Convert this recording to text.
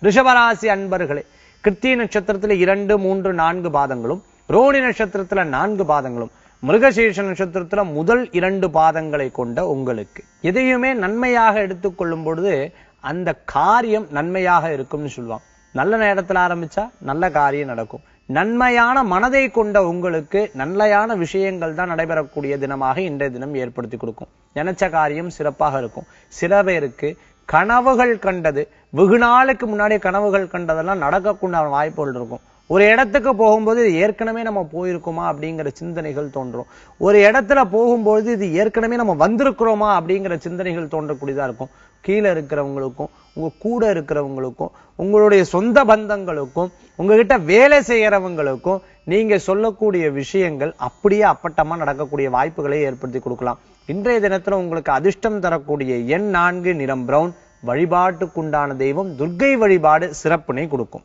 ரிஷபராசி அன்பர்களே, கிருத்திகை நட்சத்திரத்துல 2, 3, 4 பாதங்களும், ரோஹிணி நட்சத்திரத்துல 4 பாதங்களும், மிருகசீர்ஷ நட்சத்திரத்துல முதல் 2 பாதங்களை கொண்ட உங்களுக்கு எதையுமே நன்மையாக எடுத்துக்கொள்ளும் பொழுது அந்த காரியம் நன்மையாக இருக்கும்னு சொல்லுவாங்க. நல்ல நேரத்துல ஆரம்பிச்சா நல்ல காரியம் நடக்கும். நன்மையான மனதை கொண்ட உங்களுக்கு நல்லையான விஷயங்கள் தான் நடைபெறக்கூடிய தினமாக இன்றைய தினம் ஏற்படுத்தி கொடுக்கும். நினைச்ச காரியம் சிறப்பாக இருக்கும். சில பேருக்கு கனவுகள் கண்டது, வெகு நாளுக்கு முன்னாடி கனவுகள் கண்டதெல்லாம் நடக்கக்கூடிய வாய்ப்புகள் இருக்கும். ஒரு இடத்துக்கு போகும்போது இது ஏற்கனவே நம்ம போயிருக்கோமா அப்படிங்கிற சிந்தனைகள் தோன்றும். ஒரு இடத்துல போகும்போது இது ஏற்கனவே நம்ம வந்திருக்கிறோமா அப்படிங்கிற சிந்தனைகள் தோன்றக்கூடியதா இருக்கும். கீழே இருக்கிறவங்களுக்கும், உங்க கூட இருக்கிறவங்களுக்கும், உங்களுடைய சொந்த பந்தங்களுக்கும், உங்ககிட்ட வேலை செய்யறவங்களுக்கும் நீங்க சொல்லக்கூடிய விஷயங்கள் அப்படியே அப்பட்டமா நடக்கக்கூடிய வாய்ப்புகளை ஏற்படுத்தி கொடுக்கலாம். இன்றைய தினத்துல உங்களுக்கு அதிர்ஷ்டம் தரக்கூடிய எண் 4, நிறம் பிரவுன். வழிபாட்டுக்குண்டான தெய்வம் துர்க்கை வழிபாடு சிறப்பினை கொடுக்கும்.